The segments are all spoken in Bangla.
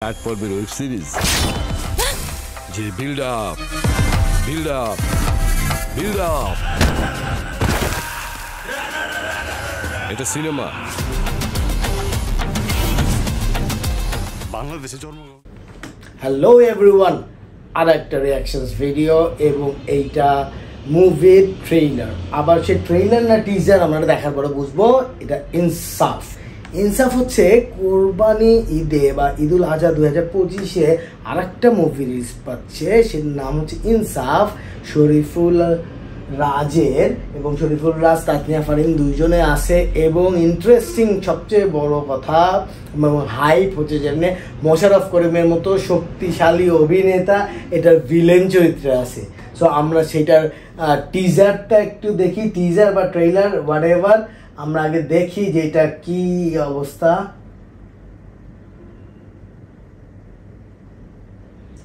8 পর্বের ওয়েব সিরিজ যে বিল্ড আপ এটা সিনেমা বাংলাদেশে জন্ম। হ্যালো এভরিওয়ান, আর একটা রিয়াকশনস ভিডিও এবং এইটা মুভির ট্রেইলার। আবার সে ট্রেইলার না টিজার আমরা দেখার পরে বুঝবো এটা ইনসাফ। ইনসাফ হচ্ছে কোরবানি ঈদে বা ঈদুল আজহা 2025-এ আর একটা মুভি রিলিজ পাচ্ছে, সের নাম হচ্ছে ইনসাফ। শরীফুল রাজের এবং শরীফুল রাজ তাসনিয়া ফারিন দুইজনে আছে এবং ইন্টারেস্টিং সবচেয়ে বড় কথা এবং হাইপ হচ্ছে যেমন মোশাররফ করিমের মতো শক্তিশালী অভিনেতা এটার ভিলেন চরিত্রে আছে। সো আমরা সেটার টিজারটা একটু দেখি, টিজার বা ট্রেইলার হোয়াট এভার, আমরা আগে দেখি যে এটা কি অবস্থা।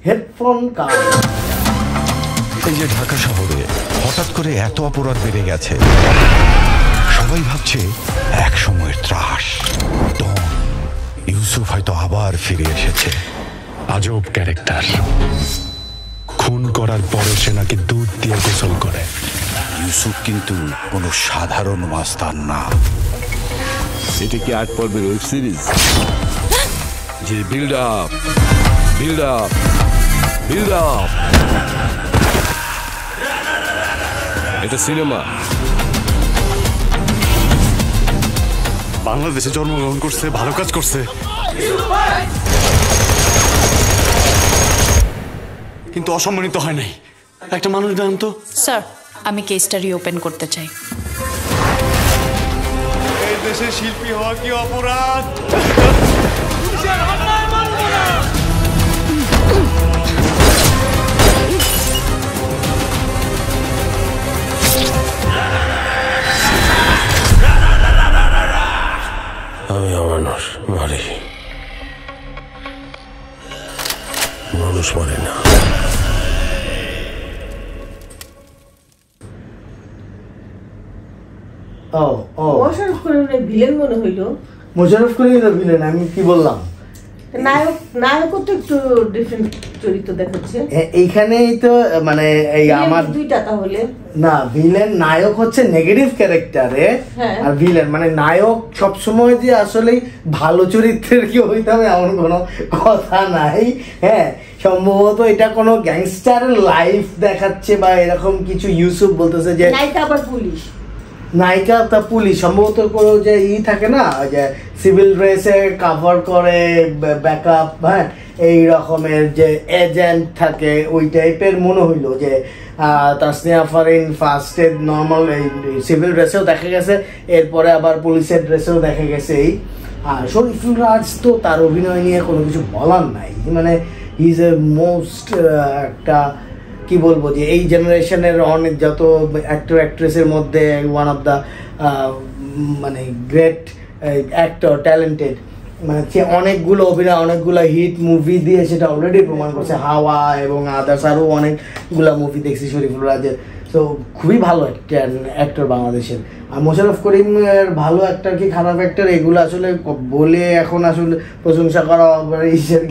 হেডফোন কার এই যে ঢাকা শহরে হঠাৎ করে এত অপরাধ বেড়ে গেছে, সবাই ভাবছে এক সময়ের ত্রাস ডন ইউসুফ হয়তো আবার ফিরে এসেছে। আজব ক্যারেক্টার, খুন করার পরও সে নাকি দুধ দিয়ে গোসল করে। ইউসুফ কিন্তু কোনো সাধারণ মাস্তান না। এটা কি 8 পর্বের ওয়েব সিরিজ যে বিল্ড আপ এটা সিনেমা বাংলাদেশে জন্মগ্রহণ করছে, ভালো কাজ করছে, কিন্তু অসম্মানিত হয় নাই। একটা মানুষ জানতো তো স্যার, আমি কেসটা রিওপেন করতে চাই। এই দেশে শিল্পী হওয়া কি অপরাধ? আমি অমানুষ মারি, মানুষ মারে না। মোশাররফ করিমের ভিলেন মনে হইল। মোশাররফ করিমের ভিলেন, আমি কি বললাম? নায়কও তো একটু ডিফারেন্ট চরিত্র দেখাচ্ছে এইখানেই তো, মানে এই আমার দুইটা তাহলে না, ভিলেন নায়ক হচ্ছে নেগেটিভ ক্যারেক্টারে, আর ভিলেন মানে নায়ক সবসময় যে আসলে ভালো চরিত্রের কি হইতে হবে এমন কোনো কথা নাই। হ্যাঁ, সম্ভবত এটা কোনো গ্যাংস্টারের লাইফ দেখাচ্ছে বা এরকম কিছু। ইউসুফ বলতেছে যে নায়িকা আবার পুলিশ, নায়িকা তা পুলিশ, সম্ভবত কোনো যে থাকে না যে সিভিল ড্রেসে কাভার করে ব্যাকআপ, হ্যাঁ এই রকমের যে এজেন্ট থাকে ওই টাইপের মনে হইলো। যে তাসনিয়া ফারিন ফার্স্টে নর্মাল এই সিভিল ড্রেসেও দেখা গেছে, এরপরে আবার পুলিশের ড্রেসেও দেখা গেছে। এই আর শরীফুল রাজ তো তার অভিনয় নিয়ে কোনো কিছু বলার নাই, মানে হি ইজ এ মোস্ট একটা কি বলবো যে এই জেনারেশনের অনেক যত অ্যাক্টর অ্যাক্ট্রেসের মধ্যে ওয়ান অফ দ্য মানে গ্রেট অ্যাক্টর, ট্যালেন্টেড, মানে সে অনেকগুলো অভিনয় অনেকগুলো হিট মুভি দিয়ে সেটা অলরেডি প্রমাণ করছে। হাওয়া এবং আদার্স আরও অনেকগুলো মুভি দেখছি শরীফুল রাজের। তো খুবই ভালো একটা অ্যাক্টর বাংলাদেশের। আর মোশাররফ করিমের ভালো অ্যাক্টর কি খারাপ অ্যাক্টর এগুলো আসলে বলে এখন আসলে প্রশংসা করা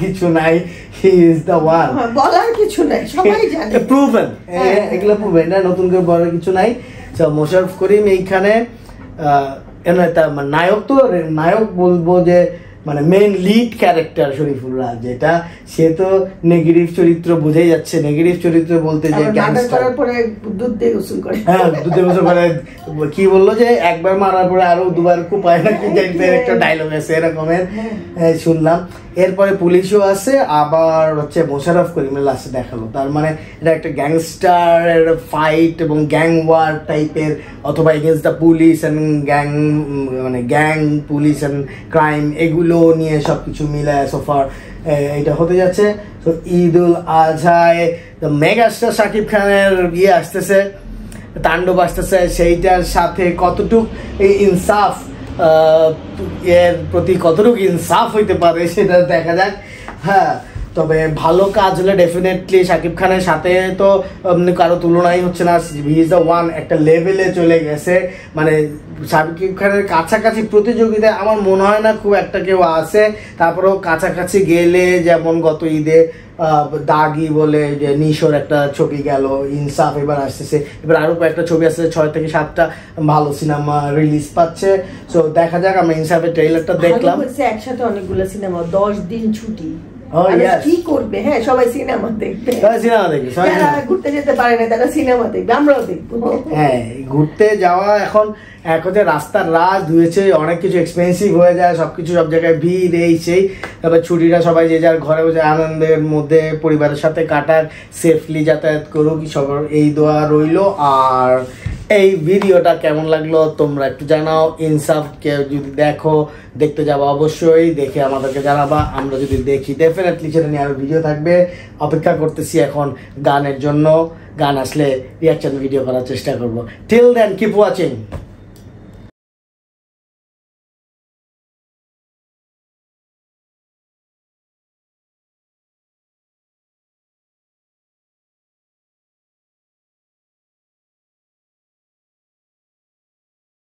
কিছু নাই। হি ইজ দ্য ওয়ান, বলার কিছু নাই, সবাই জানে, প্রুভেন, এগুলো প্রুভেন, না নতুন করে বলার কিছু নাই। মোশাররফ করিম এইখানে নায়ক, তো নায়ক বলবো যে মানে মেইন লিড ক্যারেক্টার শরীফুল রাজ, যেটা সে তো নেগেটিভ চরিত্র বোঝাই যাচ্ছে। নেগেটিভ চরিত্র বলতে যে দুধ দিয়ে গোসল করে, হ্যাঁ দুধ দিয়ে গোসল করে, কি বললো যে একবার মারার পরে আরো দুবার কুপায় না কি একটা ডায়লগ আছে এরকমের শুনলাম। এরপরে পুলিশও আছে, আবার হচ্ছে মোশাররফ করিমের লাস্টে দেখালো। তার মানে এটা একটা গ্যাংস্টার ফাইট এবং গ্যাং ওয়ার টাইপের, অথবা against the police and gang, মানে গ্যাং পুলিশ অ্যান্ড ক্রাইম এগুলো নিয়ে সব কিছু মিলে সোফার এটা হতে যাচ্ছে। তো ঈদুল আজহায় মেগাস্টার শাকিব খানের আসতেছে, তাণ্ডব আসতেছে, সেইটার সাথে কতটুক এই ইনসাফ এর প্রতি কতটুকু ইনসাফ হইতে পারে সেটা দেখা যাক। হ্যাঁ, তবে ভালো কাজ হলে ডেফিনেটলি শাকিব খানের সাথে তো কারো তুলনাই হচ্ছে না, হি ইজ দ্য ওয়ান, একটা লেভেলে চলে গেছে। মানে শাকিব খানের কাছাকাছি প্রতিযোগিতায় আমার মনে হয় না খুব একটা কেউ আছে। তারপরেও কাছাকাছি গেলে যেমন গত ঈদে দাগি বলে যে নিশোর একটা ছবি গেল, ইনসাফ এবার আসতেছে, এবার আরো কয়েকটা ছবি আসছে, 6 থেকে 7টা ভালো সিনেমা রিলিজ পাচ্ছে। সো দেখা যাক, আমরা ইনসাফের ট্রেইলারটা দেখলাম, একসাথে অনেকগুলো সিনেমা, 10 দিন ছুটি, Oh, yes. কি করবে? হ্যাঁ, সবাই সিনেমা দেখবে, সিনেমা দেখবে, যারা ঘুরতে যেতে পারে না তারা সিনেমা দেখবে, আমরাও দেখবো। হ্যাঁ, ঘুরতে যাওয়া এখন হচ্ছে রাস্তার রাজ ধুয়েছে, অনেক কিছু এক্সপেন্সিভ হয়ে যায়, সবকিছু সব জায়গায় ভিড় এই সেই। তারপর ছুটিটা সবাই যে যার ঘরে বসে আনন্দের মধ্যে পরিবারের সাথে কাটাক, সেফলি যাতায়াত করুক, সবার এই দোয়া রইলো। আর এই ভিডিওটা কেমন লাগলো তোমরা একটু জানাও। ইনসাফকে যদি দেখতে যাবো অবশ্যই, দেখে আমাদেরকে জানাবা। আমরা যদি দেখি ডেফিনেটলি সেটা নিয়ে আরো ভিডিও থাকবে। অপেক্ষা করতেছি এখন গানের জন্য, গান আসলে রিয়াকশন ভিডিও করার চেষ্টা করবো। Till then keep watching.